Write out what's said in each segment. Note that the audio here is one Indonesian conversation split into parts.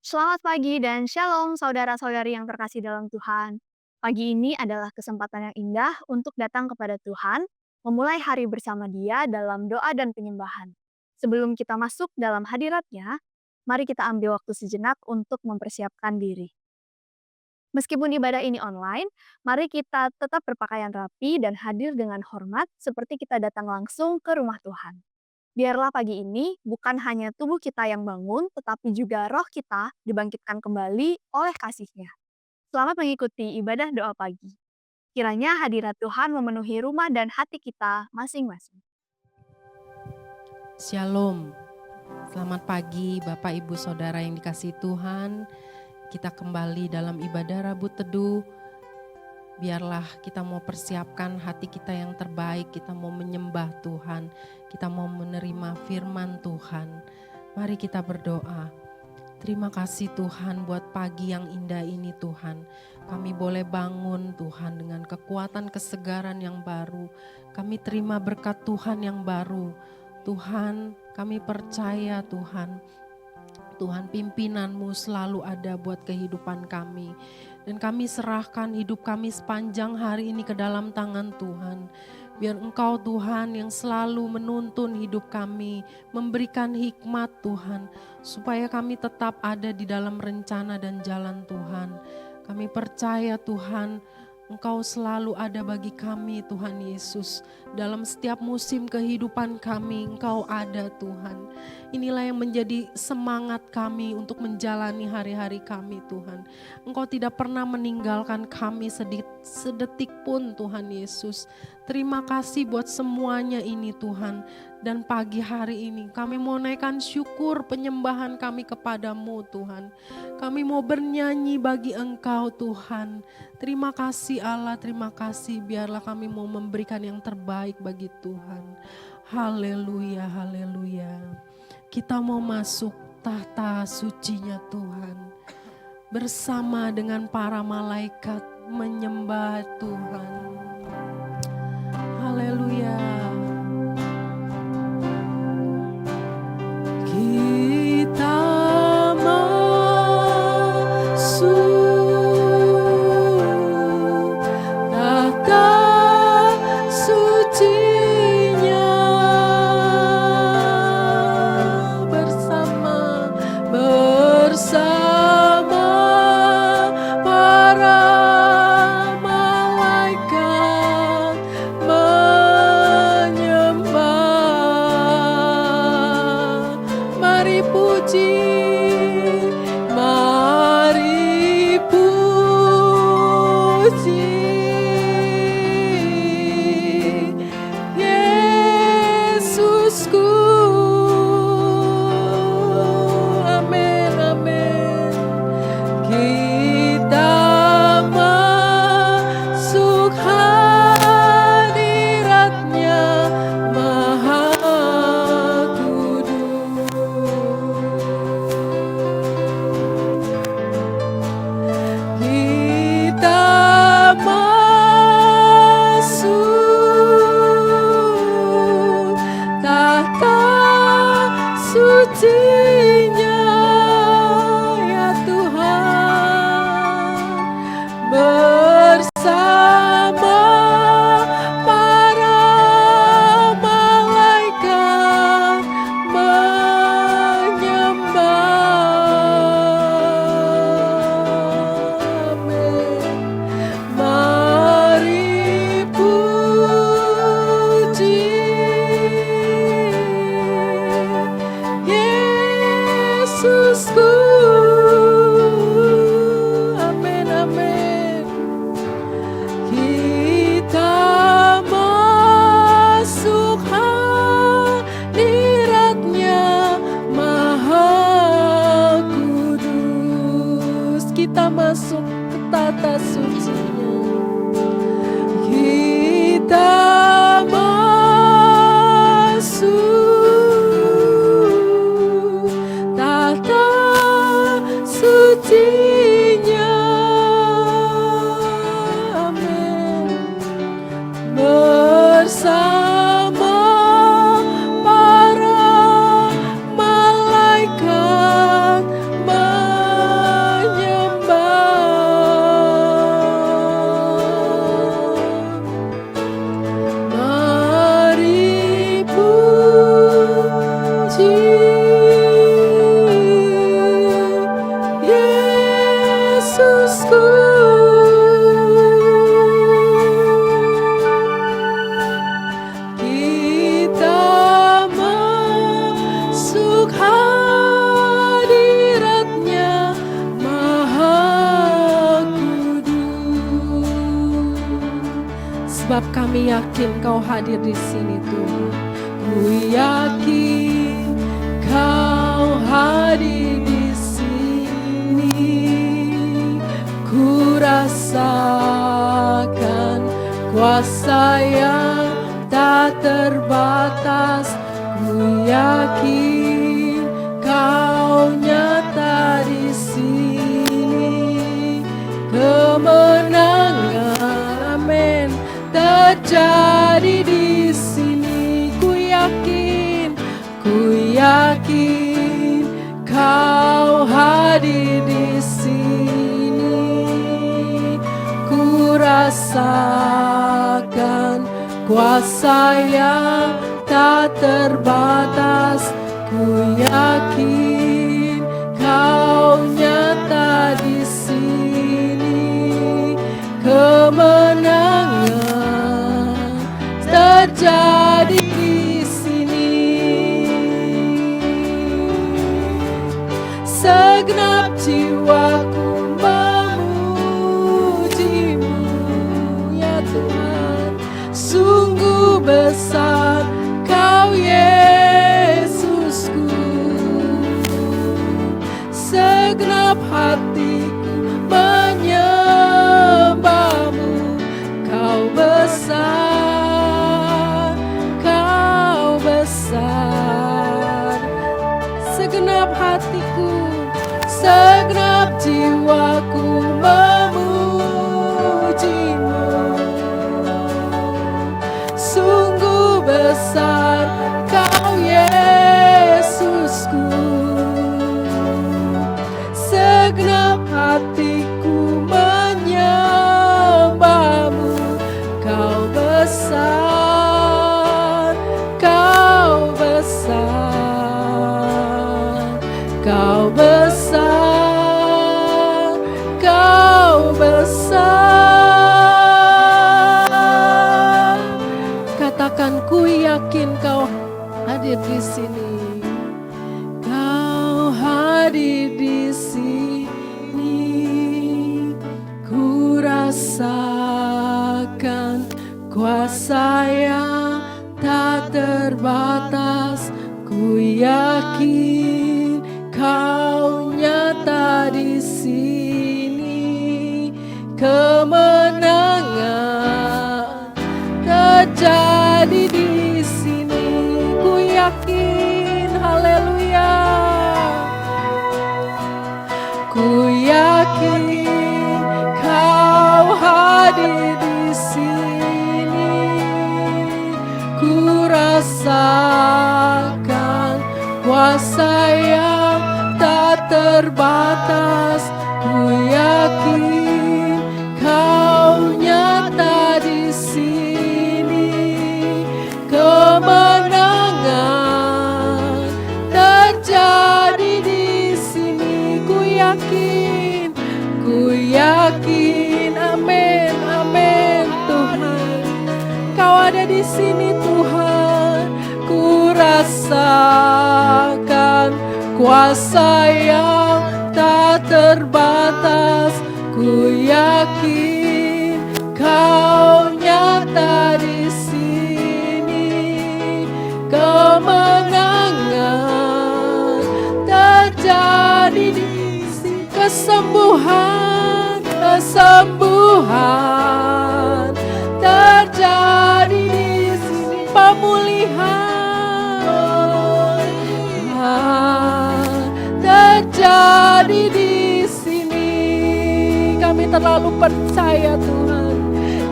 Selamat pagi dan shalom saudara-saudari yang terkasih dalam Tuhan. Pagi ini adalah kesempatan yang indah untuk datang kepada Tuhan, memulai hari bersama Dia dalam doa dan penyembahan. Sebelum kita masuk dalam hadiratnya, mari kita ambil waktu sejenak untuk mempersiapkan diri. Meskipun ibadah ini online, mari kita tetap berpakaian rapi dan hadir dengan hormat seperti kita datang langsung ke rumah Tuhan. Biarlah pagi ini bukan hanya tubuh kita yang bangun, tetapi juga roh kita dibangkitkan kembali oleh kasih-Nya. Selamat mengikuti ibadah doa pagi. Kiranya hadirat Tuhan memenuhi rumah dan hati kita masing-masing. Shalom, selamat pagi Bapak Ibu Saudara yang dikasihi Tuhan. Kita kembali dalam ibadah Rabu Teduh. Biarlah kita mau persiapkan hati kita yang terbaik, kita mau menyembah Tuhan, kita mau menerima firman Tuhan. Mari kita berdoa. Terima kasih Tuhan buat pagi yang indah ini Tuhan. Kami boleh bangun Tuhan dengan kekuatan kesegaran yang baru. Kami terima berkat Tuhan yang baru. Tuhan, kami percaya Tuhan, Tuhan pimpinan-Mu selalu ada buat kehidupan kami. Dan kami serahkan hidup kami sepanjang hari ini ke dalam tangan Tuhan. Biar Engkau Tuhan yang selalu menuntun hidup kami, memberikan hikmat Tuhan, supaya kami tetap ada di dalam rencana dan jalan Tuhan. Kami percaya Tuhan, Engkau selalu ada bagi kami Tuhan Yesus. Dalam setiap musim kehidupan kami, Engkau ada Tuhan. Inilah yang menjadi semangat kami untuk menjalani hari-hari kami Tuhan. Engkau tidak pernah meninggalkan kami sedetik pun Tuhan Yesus. Terima kasih buat semuanya ini Tuhan. Dan pagi hari ini kami mau naikkan syukur penyembahan kami kepadamu Tuhan. Kami mau bernyanyi bagi Engkau Tuhan. Terima kasih Allah, terima kasih. Biarlah kami mau memberikan yang terbaik bagi Tuhan. Haleluya, haleluya. Kita mau masuk tahta sucinya Tuhan. Bersama dengan para malaikat menyembah Tuhan. Haleluya. Kita masuk tahta sucinya bersama para malaikat menyembah. Mari puji, mari puji Yesusku. Amin, amin. Kita masuk hadirat-Nya Maha Kudus. Kita masuk tahta sucinya ya Tuhan, bersama para malaikat menyembah. Amin. Mari puji Yesusku. Amin, amin. Kita masuk hadirat-Nya Maha Kudus. Kita masuk ke tata suci-Nya. Kita masuk tahta suci-Nya. Amin. Bersama para malaikat menyembah. Kami yakin Kau hadir di sini Tuhan. Ku yakin Kau hadir di sini. Ku rasakan kuasa yang tak terbatas. Ku yakin Kau nyata di sini. Kemenangan, amin, terjadi di sini. Ku yakin Kau hadir di sini. Ku rasakan kuasa yang tak terbatas. Ku yakin Kau nyata di sini. Kemenangan terjadi di sini. Segenap jiwaku memuji-Mu, ya Tuhan. Sungguh besar Kau, Yesusku. Segenap hatiku menyembah-Mu. Kau besar, Kau besar. Segenap hatiku, segenap jiwaku memuji-Mu. Sungguh besar Kau, Yesusku. Segenap hatiku menyembah-Mu. Kau besar, Kau besar. Kau besar, Kau besar. Katakan, ku yakin Kau hadir di sini. Kau hadir di sini. Ku rasakan kuasa yang tak terbatas. Ku yakin Kau nyata di sini. Kemenangan terjadi di sini. Ku yakin, haleluya. Ku yakin Kau hadir di sini. Ku rasakan kuasa yang tak terbatas. Ku yakin Kau nyata di sini. Kemenangan terjadi di sini. Ku yakin, amin, amin Tuhan. Kau ada di sini Tuhan. Ku rasakan kuasa yang tak terbatas. Ku yakin Kau nyata di sini. Kemenangan terjadi di sini. Kesembuhan terjadi di sini. Pemulihan terjadi di sini. Kami terlalu percaya Tuhan.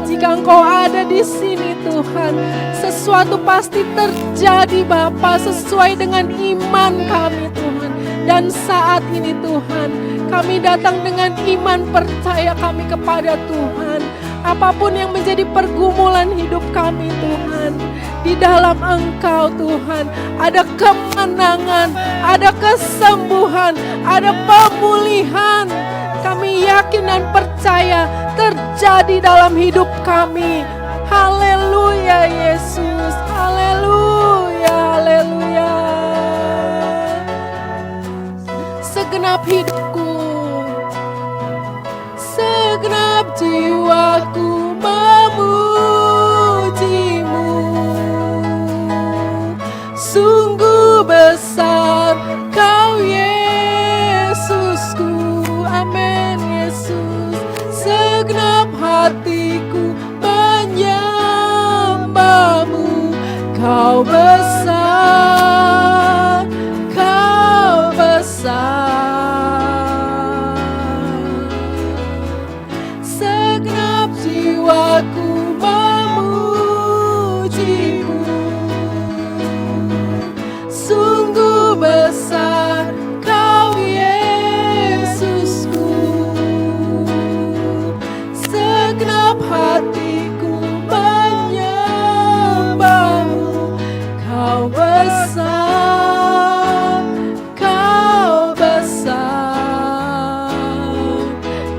Jika Engkau ada di sini Tuhan, sesuatu pasti terjadi Bapa, sesuai dengan iman kami Tuhan. Dan saat ini Tuhan, kami datang dengan iman percaya kami kepada Tuhan. Apapun yang menjadi pergumulan hidup kami Tuhan, di dalam Engkau Tuhan ada kemenangan, ada kesembuhan, ada pemulihan. Kami yakin dan percaya terjadi dalam hidup kami. Haleluya Yesus, haleluya, haleluya. Segenap hidupku, segenap jiwaku memuji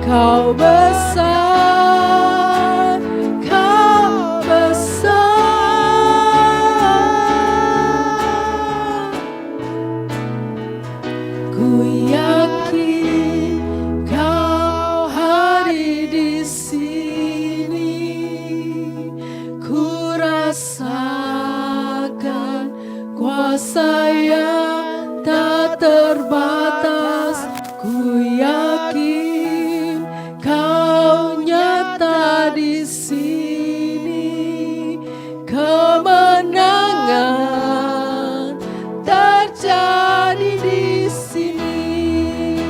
Kau besar, Kau besar. Ku yakin Kau hadir di sini. Ku rasakan kuasa yang tak terbatas. Ku yakin Kau nyata di sini. Kemenangan terjadi di sini.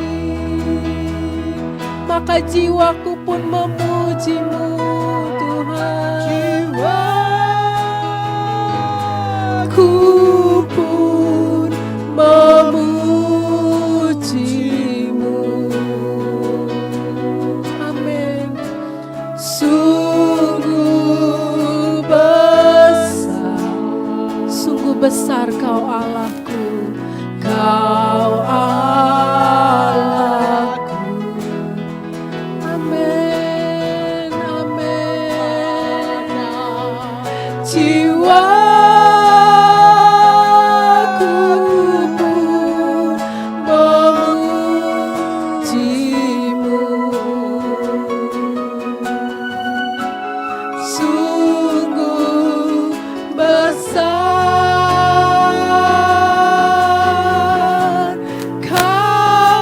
Maka jiwaku pun memuji-Mu, Tuhan. Jiwaku pun memuji-Mu. Amin. Sungguh besar Kau Allahku, Kau Allahku. Amin, amin. Jiwaku pun memuji-Mu. Sungguh besar Kau Allahku.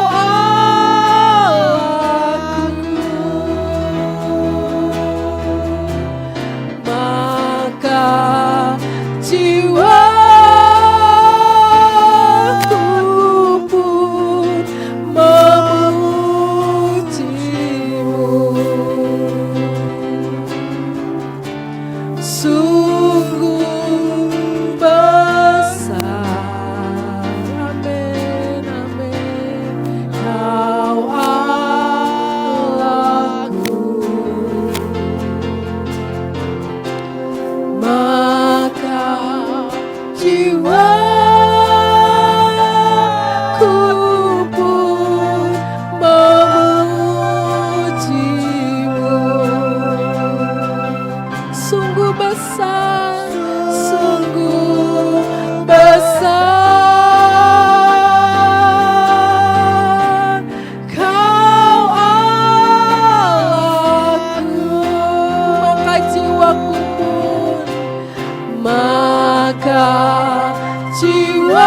Maka jiwaku pun memuji-Mu. Sungguh besar, amin, amin, Kau Allahku. Maka jiwaku pun memuji-Mu. Sungguh besar, sungguh besar Kau Allahku. Maka jiwaku pun, maka jiwaku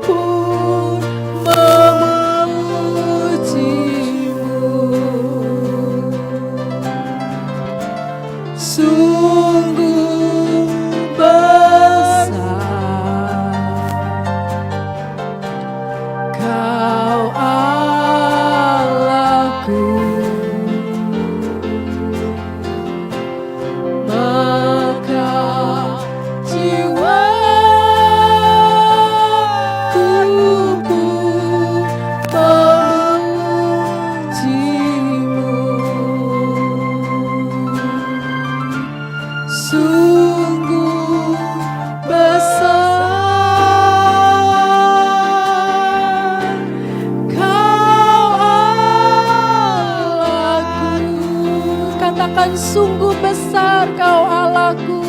pun memuji-Mu. Sungguh besar Kau Allahku. Maka jiwaku pun memuji-Mu. Sungguh besar Kau Allahku. Katakan sungguh besar Kau Allahku.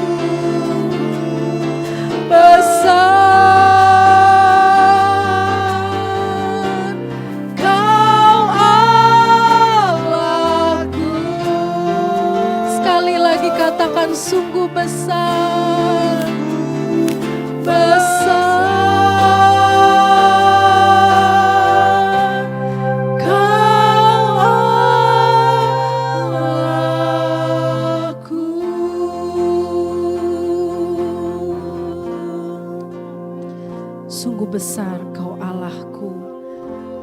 Besar Kau Allahku. Sekali lagi katakan sungguh besar. Besar Kau Allahku. Sungguh besar Kau Allahku,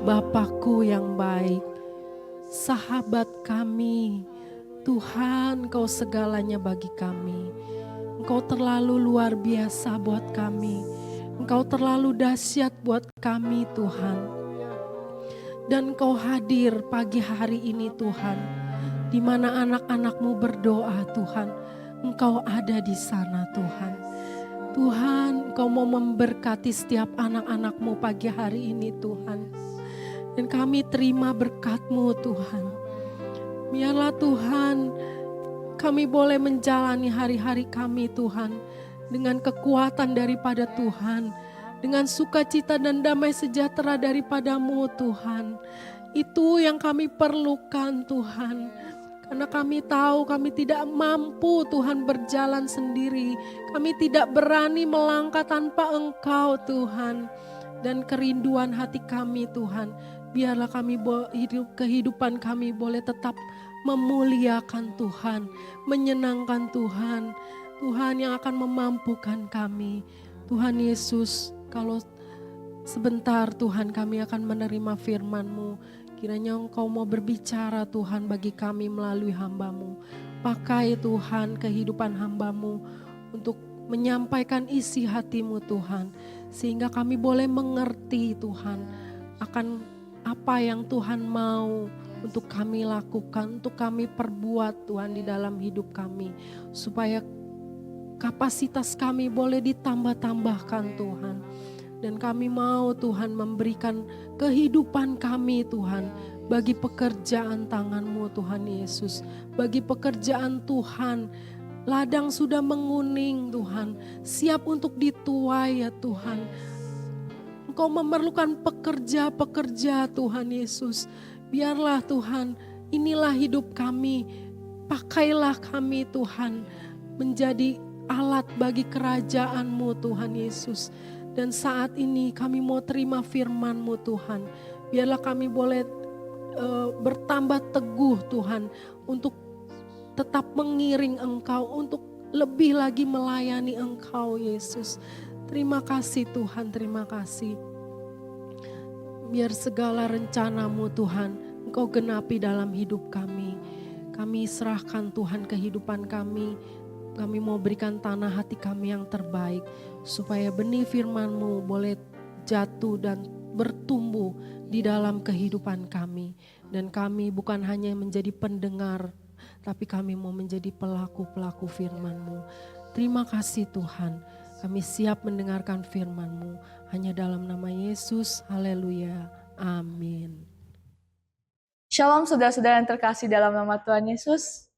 Bapakku yang baik, sahabat kami. Tuhan, Kau segalanya bagi kami. Engkau terlalu luar biasa buat kami. Engkau terlalu dahsyat buat kami, Tuhan. Dan Engkau hadir pagi hari ini, Tuhan. Di mana anak-anak-Mu berdoa, Tuhan. Engkau ada di sana, Tuhan. Tuhan, Engkau mau memberkati setiap anak-anak-Mu pagi hari ini, Tuhan. Dan kami terima berkat-Mu Tuhan. Biarlah Tuhan kami boleh menjalani hari-hari kami Tuhan dengan kekuatan daripada Tuhan, dengan sukacita dan damai sejahtera daripada-Mu Tuhan. Itu yang kami perlukan Tuhan. Karena kami tahu kami tidak mampu Tuhan berjalan sendiri. Kami tidak berani melangkah tanpa Engkau Tuhan. Dan kerinduan hati kami Tuhan, biarlah kami kehidupan kami boleh tetap memuliakan Tuhan, menyenangkan Tuhan. Tuhan yang akan memampukan kami. Tuhan Yesus, kalau sebentar Tuhan kami akan menerima firman-Mu. Kiranya Engkau mau berbicara Tuhan bagi kami melalui hamba-Mu. Pakai Tuhan kehidupan hamba-Mu untuk menyampaikan isi hati-Mu Tuhan. Sehingga kami boleh mengerti Tuhan akan apa yang Tuhan mau untuk kami lakukan, untuk kami perbuat Tuhan di dalam hidup kami. Supaya kapasitas kami boleh ditambah-tambahkan Tuhan. Dan kami mau Tuhan memberikan kehidupan kami Tuhan bagi pekerjaan tangan-Mu Tuhan Yesus. Bagi pekerjaan Tuhan, ladang sudah menguning Tuhan, siap untuk dituai ya Tuhan. Engkau memerlukan pekerja-pekerja Tuhan Yesus. Biarlah Tuhan, inilah hidup kami. Pakailah kami Tuhan menjadi alat bagi kerajaan-Mu Tuhan Yesus. Dan saat ini kami mau terima firman-Mu Tuhan. Biarlah kami boleh bertambah teguh Tuhan untuk tetap mengiring Engkau, untuk lebih lagi melayani Engkau Yesus. Terima kasih Tuhan, terima kasih. Biar segala rencana-Mu Tuhan Engkau genapi dalam hidup kami. Kami serahkan Tuhan kehidupan kami. Kami mau berikan tanah hati kami yang terbaik, supaya benih firman-Mu boleh jatuh dan bertumbuh di dalam kehidupan kami. Dan kami bukan hanya menjadi pendengar, tapi kami mau menjadi pelaku-pelaku firman-Mu. Terima kasih Tuhan, kami siap mendengarkan firman-Mu. Hanya dalam nama Yesus, haleluya, amin. Shalom saudara-saudara yang terkasih dalam nama Tuhan Yesus.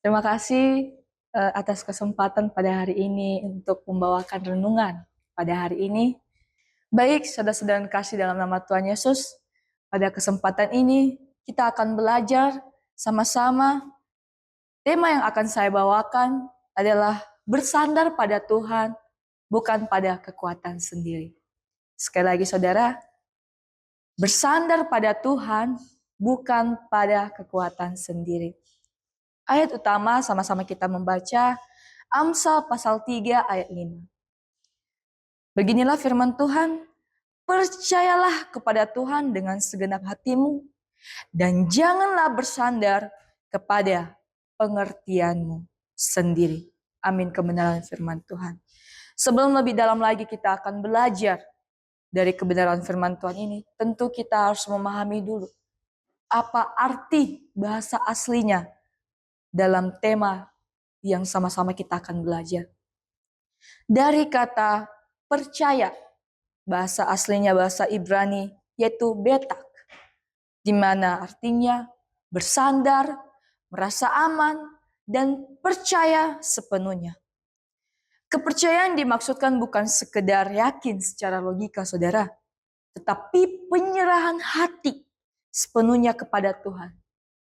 Terima kasih atas kesempatan pada hari ini untuk membawakan renungan pada hari ini. Baik saudara-saudara yang terkasih dalam nama Tuhan Yesus, pada kesempatan ini kita akan belajar sama-sama. Tema yang akan saya bawakan adalah bersandar pada Tuhan, bukan pada kekuatan sendiri. Sekali lagi saudara, bersandar pada Tuhan, bukan pada kekuatan sendiri. Ayat utama sama-sama kita membaca Amsal pasal 3 ayat 5. Beginilah firman Tuhan, percayalah kepada Tuhan dengan segenap hatimu dan janganlah bersandar kepada pengertianmu sendiri. Amin, kebenaran firman Tuhan. Sebelum lebih dalam lagi kita akan belajar dari kebenaran firman Tuhan ini, tentu kita harus memahami dulu apa arti bahasa aslinya dalam tema yang sama-sama kita akan belajar. Dari kata percaya, bahasa aslinya bahasa Ibrani yaitu betak, di mana artinya bersandar, merasa aman, dan percaya sepenuhnya. Kepercayaan dimaksudkan bukan sekedar yakin secara logika saudara, tetapi penyerahan hati sepenuhnya kepada Tuhan.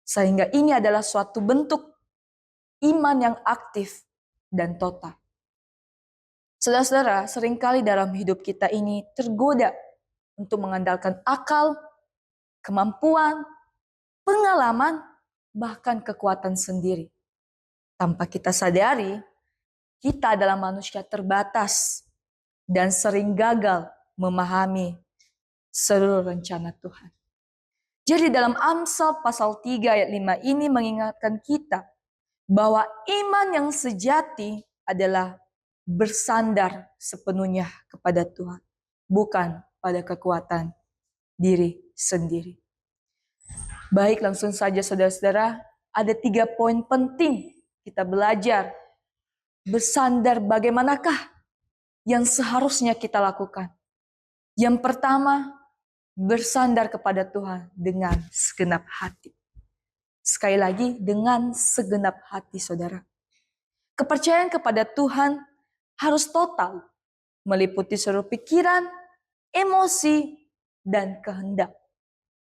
Sehingga ini adalah suatu bentuk iman yang aktif dan total. Saudara-saudara, seringkali dalam hidup kita ini tergoda untuk mengandalkan akal, kemampuan, pengalaman, bahkan kekuatan sendiri. Tanpa kita sadari, kita adalah manusia terbatas dan sering gagal memahami seluruh rencana Tuhan. Jadi dalam Amsal pasal 3 ayat 5 ini mengingatkan kita bahwa iman yang sejati adalah bersandar sepenuhnya kepada Tuhan, bukan pada kekuatan diri sendiri. Baik, langsung saja saudara-saudara, ada 3 poin penting kita belajar. Bersandar bagaimanakah yang seharusnya kita lakukan? Yang pertama, bersandar kepada Tuhan dengan segenap hati. Sekali lagi, dengan segenap hati, saudara. Kepercayaan kepada Tuhan harus total, meliputi seluruh pikiran, emosi, dan kehendak.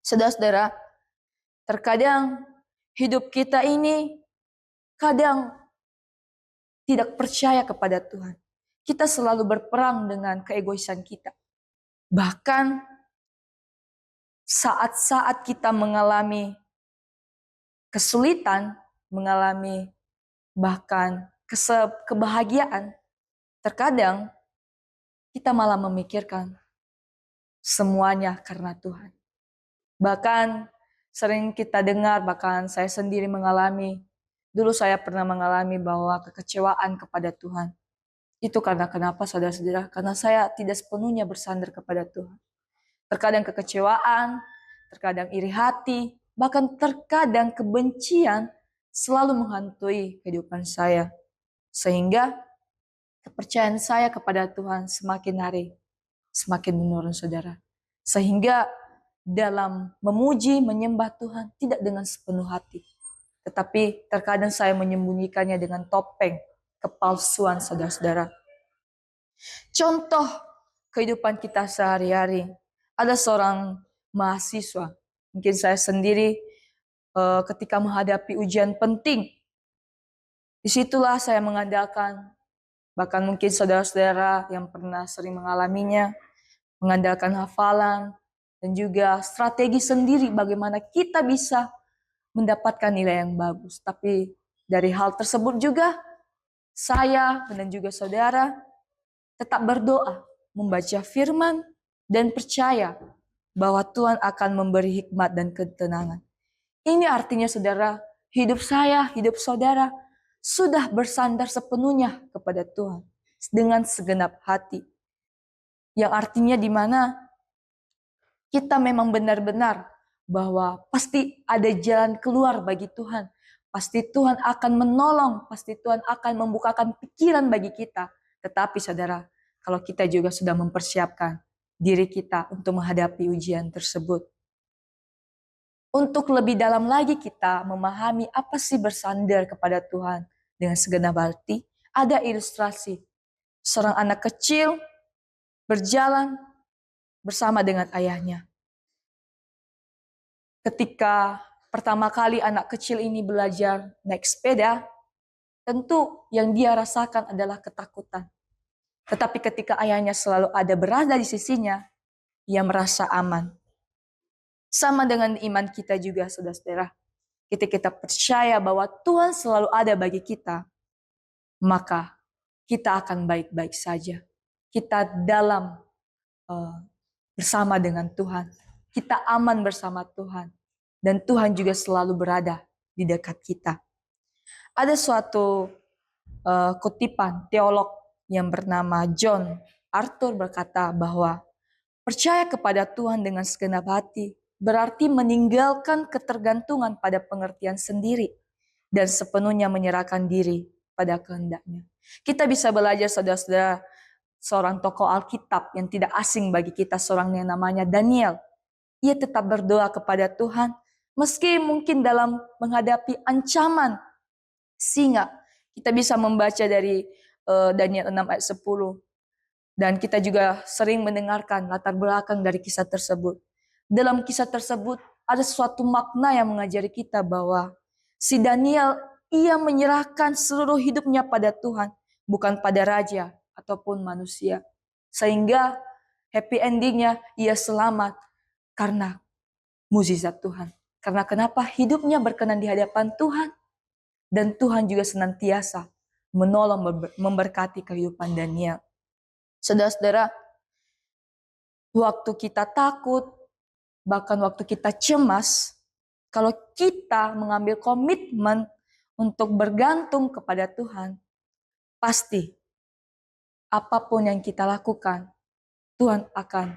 Saudara-saudara, terkadang hidup kita ini kadang tidak percaya kepada Tuhan. Kita selalu berperang dengan keegoisan kita. Bahkan saat-saat kita mengalami kesulitan, mengalami bahkan kebahagiaan, terkadang kita malah memikirkan semuanya karena Tuhan. Bahkan sering kita dengar, bahkan saya sendiri mengalami, dulu saya pernah mengalami bahwa kekecewaan kepada Tuhan. Itu karena kenapa, saudara-saudara? Karena saya tidak sepenuhnya bersandar kepada Tuhan. Terkadang kekecewaan, terkadang iri hati, bahkan terkadang kebencian selalu menghantui kehidupan saya. Sehingga kepercayaan saya kepada Tuhan semakin hari semakin menurun, saudara. Sehingga dalam memuji, menyembah Tuhan tidak dengan sepenuh hati. Tetapi terkadang saya menyembunyikannya dengan topeng kepalsuan, saudara-saudara. Contoh kehidupan kita sehari-hari. Ada seorang mahasiswa, mungkin saya sendiri ketika menghadapi ujian penting, disitulah saya mengandalkan, bahkan mungkin saudara-saudara yang pernah sering mengalaminya, mengandalkan hafalan, dan juga strategi sendiri bagaimana kita bisa mendapatkan nilai yang bagus. Tapi dari hal tersebut juga, saya dan juga saudara tetap berdoa, membaca firman, dan percaya bahwa Tuhan akan memberi hikmat dan ketenangan. Ini artinya, saudara, hidup saya, hidup saudara, sudah bersandar sepenuhnya kepada Tuhan dengan segenap hati. Yang artinya di mana kita memang benar-benar bahwa pasti ada jalan keluar bagi Tuhan. Pasti Tuhan akan menolong, pasti Tuhan akan membukakan pikiran bagi kita. Tetapi saudara, kalau kita juga sudah mempersiapkan diri kita untuk menghadapi ujian tersebut. Untuk lebih dalam lagi kita memahami apa sih bersandar kepada Tuhan dengan segenap hati, ada ilustrasi seorang anak kecil berjalan bersama dengan ayahnya. Ketika pertama kali anak kecil ini belajar naik sepeda, tentu yang dia rasakan adalah ketakutan. Tetapi ketika ayahnya selalu ada berada di sisinya, ia merasa aman. Sama dengan iman kita juga, saudara-saudara. Ketika kita percaya bahwa Tuhan selalu ada bagi kita, maka kita akan baik-baik saja. Kita dalam bersama dengan Tuhan. Kita aman bersama Tuhan. Dan Tuhan juga selalu berada di dekat kita. Ada suatu kutipan teolog yang bernama John Arthur berkata bahwa percaya kepada Tuhan dengan segenap hati berarti meninggalkan ketergantungan pada pengertian sendiri dan sepenuhnya menyerahkan diri pada kehendaknya. Kita bisa belajar, saudara-saudara, seorang tokoh Alkitab yang tidak asing bagi kita, seorang yang namanya Daniel. Ia tetap berdoa kepada Tuhan meski mungkin dalam menghadapi ancaman singa. Kita bisa membaca dari Daniel 6 ayat 10. Dan kita juga sering mendengarkan latar belakang dari kisah tersebut. Dalam kisah tersebut ada suatu makna yang mengajari kita bahwa si Daniel, ia menyerahkan seluruh hidupnya pada Tuhan, bukan pada raja ataupun manusia. Sehingga happy endingnya ia selamat karena mukjizat Tuhan. Karena kenapa? Hidupnya berkenan di hadapan Tuhan. Dan Tuhan juga senantiasa menolong, memberkati kehidupan Daniel. Saudara-saudara, waktu kita takut, bahkan waktu kita cemas, kalau kita mengambil komitmen untuk bergantung kepada Tuhan, pasti apapun yang kita lakukan, Tuhan akan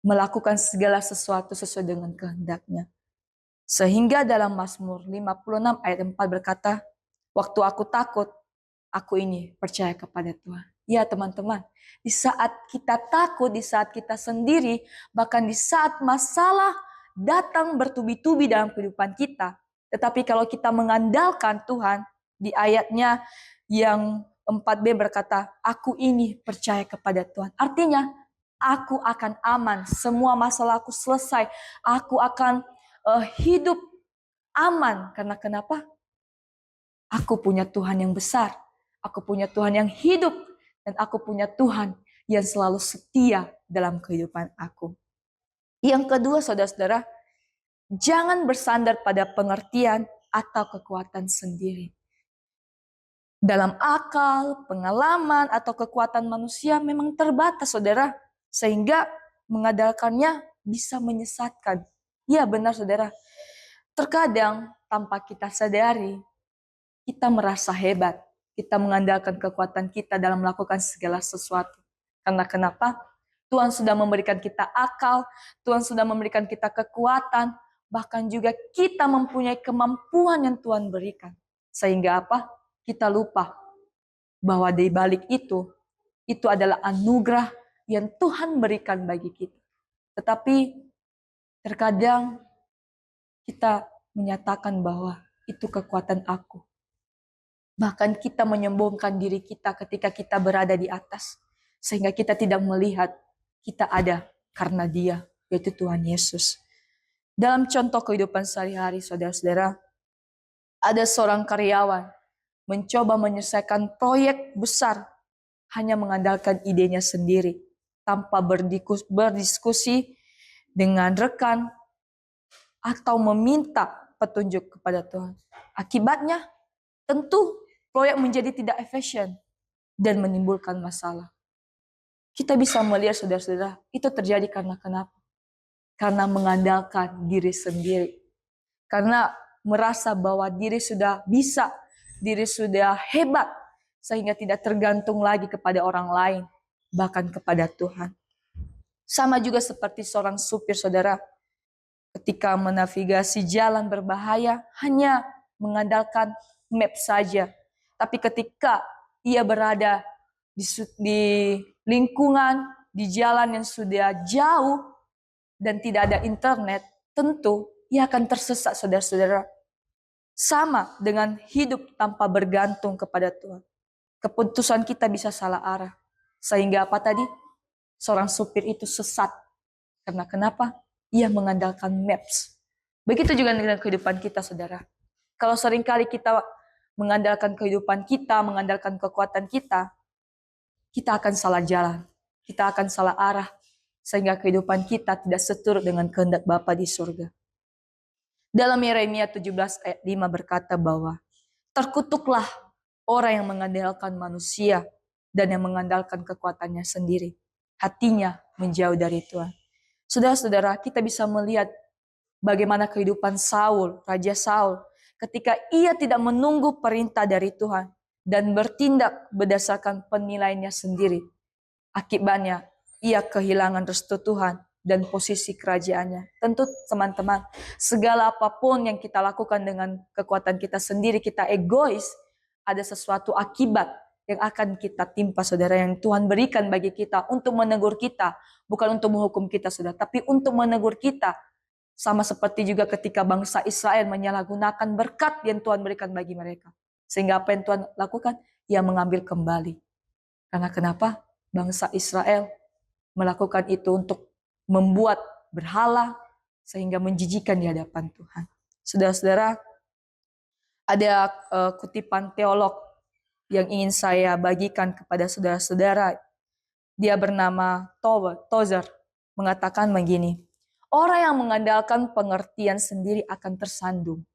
melakukan segala sesuatu sesuai dengan kehendak-Nya. Sehingga dalam Mazmur 56 ayat 4 berkata, waktu aku takut, aku ini percaya kepada Tuhan. Ya teman-teman, di saat kita takut, di saat kita sendiri, bahkan di saat masalah datang bertubi-tubi dalam kehidupan kita. Tetapi kalau kita mengandalkan Tuhan, di ayatnya yang 4b berkata, aku ini percaya kepada Tuhan. Artinya, aku akan aman, semua masalah aku selesai, aku akan hidup aman. Karena kenapa? Aku punya Tuhan yang besar, aku punya Tuhan yang hidup, dan aku punya Tuhan yang selalu setia dalam kehidupan aku. Yang kedua, saudara-saudara, jangan bersandar pada pengertian atau kekuatan sendiri. Dalam akal, pengalaman, atau kekuatan manusia memang terbatas, saudara. Sehingga mengandalkannya bisa menyesatkan. Ya benar, saudara. Terkadang tanpa kita sadari, kita merasa hebat. Kita mengandalkan kekuatan kita dalam melakukan segala sesuatu. Karena kenapa? Tuhan sudah memberikan kita akal, Tuhan sudah memberikan kita kekuatan, bahkan juga kita mempunyai kemampuan yang Tuhan berikan. Sehingga apa? Kita lupa bahwa di balik itu adalah anugerah yang Tuhan berikan bagi kita. Tetapi terkadang kita menyatakan bahwa itu kekuatan aku. Bahkan kita menyombongkan diri kita ketika kita berada di atas. Sehingga kita tidak melihat kita ada karena Dia, yaitu Tuhan Yesus. Dalam contoh kehidupan sehari-hari, saudara-saudara, ada seorang karyawan mencoba menyelesaikan proyek besar hanya mengandalkan idenya sendiri, tanpa berdiskusi dengan rekan atau meminta petunjuk kepada Tuhan. Akibatnya, tentu proyek menjadi tidak efisien dan menimbulkan masalah. Kita bisa melihat, saudara-saudara, itu terjadi karena kenapa? Karena mengandalkan diri sendiri. Karena merasa bahwa diri sudah bisa, diri sudah hebat, sehingga tidak tergantung lagi kepada orang lain, bahkan kepada Tuhan. Sama juga seperti seorang supir, saudara. Ketika menavigasi jalan berbahaya, hanya mengandalkan map saja. Tapi ketika ia berada di lingkungan, di jalan yang sudah jauh, dan tidak ada internet, tentu ia akan tersesat, saudara-saudara. Sama dengan hidup tanpa bergantung kepada Tuhan. Keputusan kita bisa salah arah. Sehingga apa tadi? Seorang supir itu sesat. Karena kenapa? Ia mengandalkan maps. Begitu juga dengan kehidupan kita, saudara. Kalau seringkali kita mengandalkan kehidupan kita, mengandalkan kekuatan kita akan salah jalan. Kita akan salah arah. Sehingga kehidupan kita tidak seturut dengan kehendak Bapa di surga. Dalam Yeremia 17 ayat 5 berkata bahwa terkutuklah orang yang mengandalkan manusia dan yang mengandalkan kekuatannya sendiri. Hatinya menjauh dari Tuhan. Saudara-saudara, kita bisa melihat bagaimana kehidupan Saul, Raja Saul, ketika ia tidak menunggu perintah dari Tuhan dan bertindak berdasarkan penilaiannya sendiri. Akibatnya, ia kehilangan restu Tuhan dan posisi kerajaannya. Tentu teman-teman, segala apapun yang kita lakukan dengan kekuatan kita sendiri, kita egois, ada sesuatu akibat yang akan kita timpa, saudara, yang Tuhan berikan bagi kita untuk menegur kita, bukan untuk menghukum kita, saudara, tapi untuk menegur kita. Sama seperti juga ketika bangsa Israel menyalahgunakan berkat yang Tuhan berikan bagi mereka. Sehingga apa yang Tuhan lakukan? Ia mengambil kembali. Karena kenapa? Bangsa Israel melakukan itu untuk membuat berhala sehingga menjijikan di hadapan Tuhan. Saudara-saudara, ada kutipan teolog yang ingin saya bagikan kepada saudara-saudara. Dia bernama Tozer, mengatakan begini, orang yang mengandalkan pengertian sendiri akan tersandung.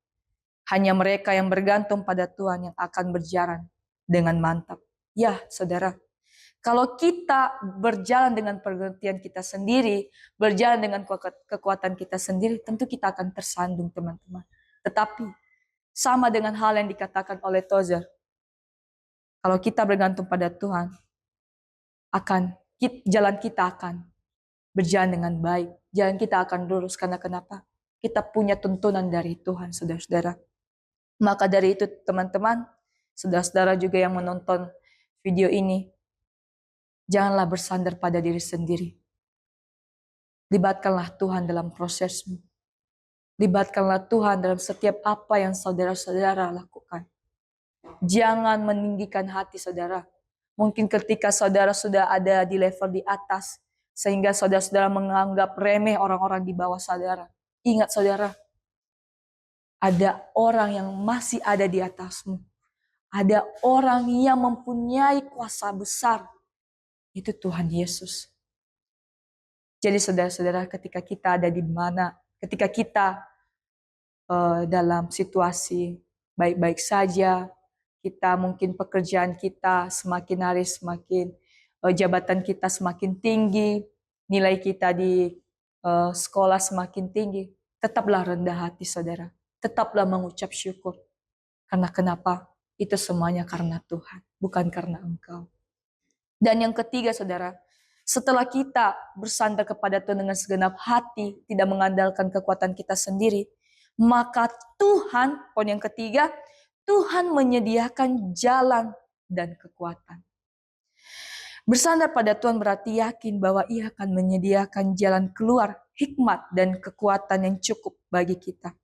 Hanya mereka yang bergantung pada Tuhan yang akan berjalan dengan mantap. Ya, saudara, kalau kita berjalan dengan pengertian kita sendiri, berjalan dengan kekuatan kita sendiri, tentu kita akan tersandung, teman-teman. Tetapi, sama dengan hal yang dikatakan oleh Tozer, kalau kita bergantung pada Tuhan, jalan kita akan berjalan dengan baik. Jalan kita akan lurus. Karena kenapa? Kita punya tuntunan dari Tuhan, saudara-saudara. Maka dari itu, teman-teman, saudara-saudara juga yang menonton video ini, janganlah bersandar pada diri sendiri. Libatkanlah Tuhan dalam prosesmu. Libatkanlah Tuhan dalam setiap apa yang saudara-saudara lakukan. Jangan meninggikan hati saudara. Mungkin ketika saudara sudah ada di level di atas, sehingga saudara-saudara menganggap remeh orang-orang di bawah saudara. Ingat saudara, ada orang yang masih ada di atasmu. Ada orang yang mempunyai kuasa besar. Itu Tuhan Yesus. Jadi saudara-saudara, ketika kita ada di mana, ketika kita dalam situasi baik-baik saja, kita mungkin pekerjaan kita semakin hari semakin, jabatan kita semakin tinggi, nilai kita di sekolah semakin tinggi, tetaplah rendah hati saudara, tetaplah mengucap syukur. Karena kenapa? Itu semuanya karena Tuhan, bukan karena engkau. Dan yang ketiga saudara, setelah kita bersandar kepada Tuhan dengan segenap hati, tidak mengandalkan kekuatan kita sendiri, maka Tuhan, poin yang ketiga, Tuhan menyediakan jalan dan kekuatan. Bersandar pada Tuhan berarti yakin bahwa Ia akan menyediakan jalan keluar, hikmat dan kekuatan yang cukup bagi kita.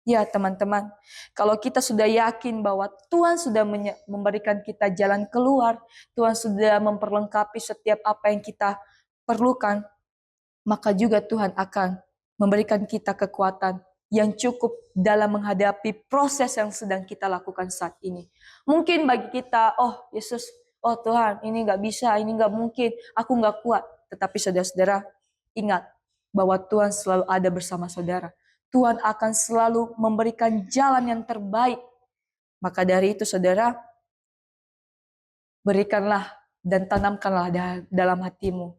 Ya teman-teman, kalau kita sudah yakin bahwa Tuhan sudah memberikan kita jalan keluar, Tuhan sudah memperlengkapi setiap apa yang kita perlukan, maka juga Tuhan akan memberikan kita kekuatan yang cukup dalam menghadapi proses yang sedang kita lakukan saat ini. Mungkin bagi kita, oh Yesus, oh Tuhan, ini gak bisa, ini gak mungkin, aku gak kuat. Tetapi saudara-saudara, ingat bahwa Tuhan selalu ada bersama saudara. Tuhan akan selalu memberikan jalan yang terbaik. Maka dari itu saudara, berikanlah dan tanamkanlah dalam hatimu,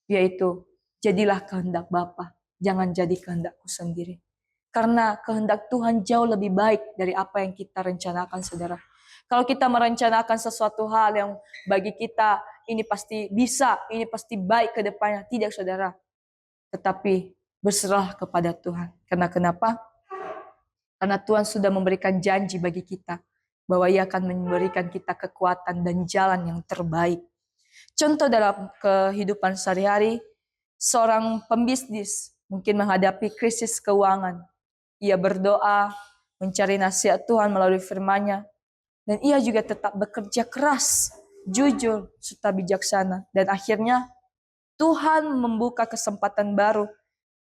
yaitu jadilah kehendak Bapa, jangan jadi kehendakku sendiri. Karena kehendak Tuhan jauh lebih baik dari apa yang kita rencanakan saudara. Kalau kita merencanakan sesuatu hal yang bagi kita ini pasti bisa, ini pasti baik ke depannya, tidak saudara. Tetapi berserah kepada Tuhan. Karena kenapa? Karena Tuhan sudah memberikan janji bagi kita bahwa Ia akan memberikan kita kekuatan dan jalan yang terbaik. Contoh dalam kehidupan sehari-hari, seorang pembisnis mungkin menghadapi krisis keuangan. Ia berdoa, mencari nasihat Tuhan melalui firman-Nya, dan ia juga tetap bekerja keras, jujur, serta bijaksana. Dan akhirnya Tuhan membuka kesempatan baru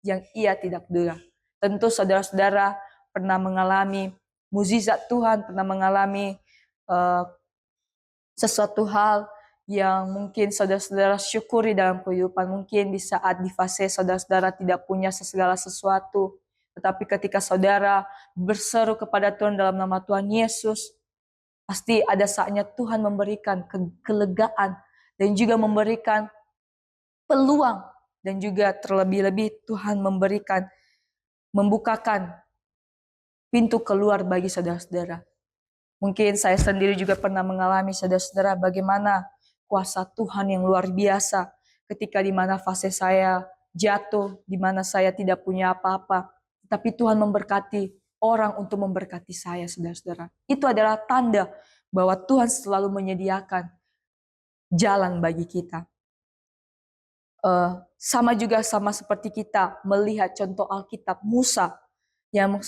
yang ia tidak duga. Tentu saudara-saudara pernah mengalami mukjizat Tuhan, pernah mengalami sesuatu hal yang mungkin saudara-saudara syukuri dalam kehidupan. Mungkin di saat di fase saudara-saudara tidak punya segala sesuatu, tetapi ketika saudara berseru kepada Tuhan dalam nama Tuhan Yesus, pasti ada saatnya Tuhan memberikan kelegaan dan juga memberikan peluang, dan juga terlebih-lebih Tuhan membukakan pintu keluar bagi saudara-saudara. Mungkin saya sendiri juga pernah mengalami saudara-saudara bagaimana kuasa Tuhan yang luar biasa ketika di mana fase saya jatuh, di mana saya tidak punya apa-apa, tapi Tuhan memberkati orang untuk memberkati saya saudara-saudara. Itu adalah tanda bahwa Tuhan selalu menyediakan jalan bagi kita. Sama seperti kita melihat contoh Alkitab Musa yang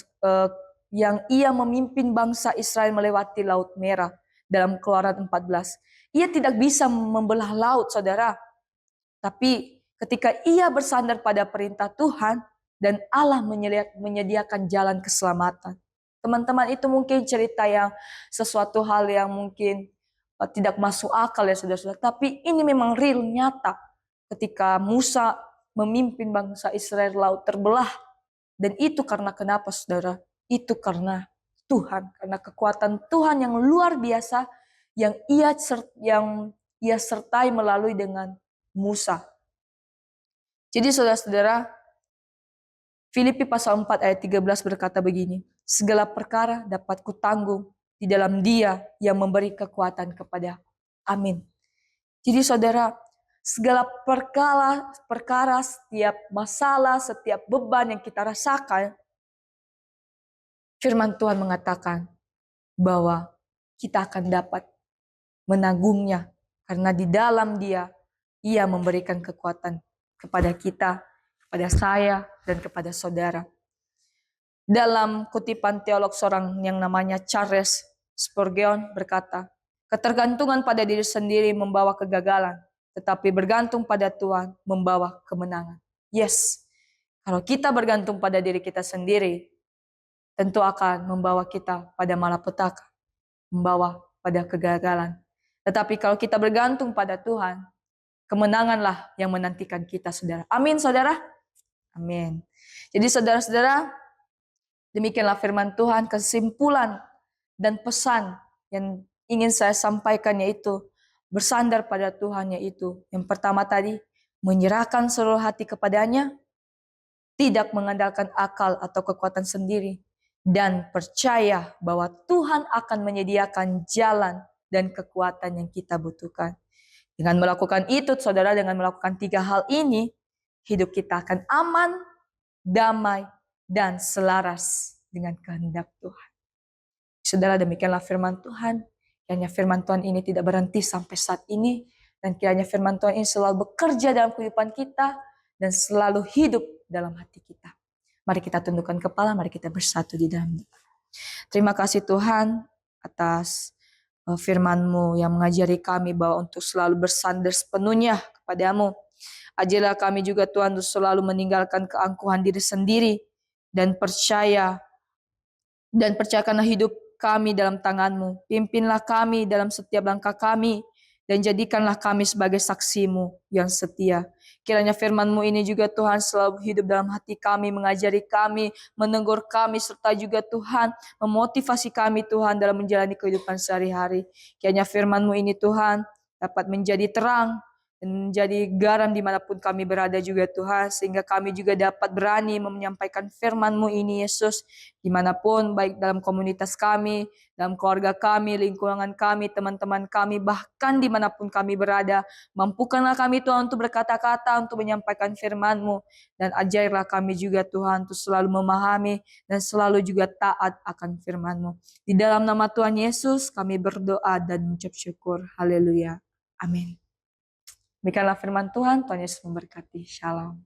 ia memimpin bangsa Israel melewati Laut Merah dalam Keluaran 14. Ia tidak bisa membelah laut, saudara. Tapi ketika ia bersandar pada perintah Tuhan dan Allah menyediakan jalan keselamatan. Teman-teman, itu mungkin cerita yang sesuatu hal yang mungkin tidak masuk akal ya saudara-saudara. Tapi ini memang real, nyata. Ketika Musa memimpin bangsa Israel, laut terbelah. Dan itu karena kenapa saudara? Itu karena Tuhan. Karena kekuatan Tuhan yang luar biasa yang ia sertai melalui dengan Musa. Jadi saudara-saudara, Filipi pasal 4 ayat 13 berkata begini, segala perkara dapat kutanggung di dalam Dia yang memberi kekuatan kepada aku. Amin. Jadi saudara, segala perkara, setiap masalah, setiap beban yang kita rasakan, firman Tuhan mengatakan bahwa kita akan dapat menanggungnya. Karena di dalam Dia, Ia memberikan kekuatan kepada kita, kepada saya, dan kepada saudara. Dalam kutipan teolog seorang yang namanya Charles Spurgeon berkata, ketergantungan pada diri sendiri membawa kegagalan, tetapi bergantung pada Tuhan membawa kemenangan. Yes, kalau kita bergantung pada diri kita sendiri, tentu akan membawa kita pada malapetaka, membawa pada kegagalan. Tetapi kalau kita bergantung pada Tuhan, kemenanganlah yang menantikan kita, saudara. Amin, saudara. Amin. Jadi saudara-saudara, demikianlah firman Tuhan, kesimpulan dan pesan yang ingin saya sampaikan yaitu bersandar pada Tuhan, yaitu yang pertama tadi, menyerahkan seluruh hati kepadanya, tidak mengandalkan akal atau kekuatan sendiri, dan percaya bahwa Tuhan akan menyediakan jalan dan kekuatan yang kita butuhkan. Dengan melakukan itu, saudara, dengan melakukan 3 hal ini, hidup kita akan aman, damai, dan selaras dengan kehendak Tuhan. Saudara, demikianlah firman Tuhan. Kiranya firman Tuhan ini tidak berhenti sampai saat ini. Dan kiranya firman Tuhan ini selalu bekerja dalam kehidupan kita. Dan selalu hidup dalam hati kita. Mari kita tundukkan kepala, mari kita bersatu di dalam doa. Terima kasih Tuhan atas firman-Mu yang mengajari kami bahwa untuk selalu bersandar sepenuhnya kepadamu. Ajarlah kami juga Tuhan untuk selalu meninggalkan keangkuhan diri sendiri dan percayakanlah hidup kami dalam tangan-Mu. Pimpinlah kami dalam setiap langkah kami dan jadikanlah kami sebagai saksi-Mu yang setia. Kiranya firman-Mu ini juga Tuhan selalu hidup dalam hati kami, mengajari kami, menegur kami, serta juga Tuhan memotivasi kami Tuhan dalam menjalani kehidupan sehari-hari. Kiranya firman-Mu ini Tuhan dapat menjadi terang dan menjadi garam dimanapun kami berada juga Tuhan, sehingga kami juga dapat berani menyampaikan firman-Mu ini Yesus, dimanapun, baik dalam komunitas kami, dalam keluarga kami, lingkungan kami, teman-teman kami, bahkan dimanapun kami berada. Mampukanlah kami Tuhan untuk berkata-kata, untuk menyampaikan firman-Mu, dan ajarilah kami juga Tuhan untuk selalu memahami dan selalu juga taat akan firman-Mu. Di dalam nama Tuhan Yesus kami berdoa dan mengucap syukur. Haleluya. Amin. Demikianlah firman Tuhan, Tuhan Yesus memberkati. Shalom.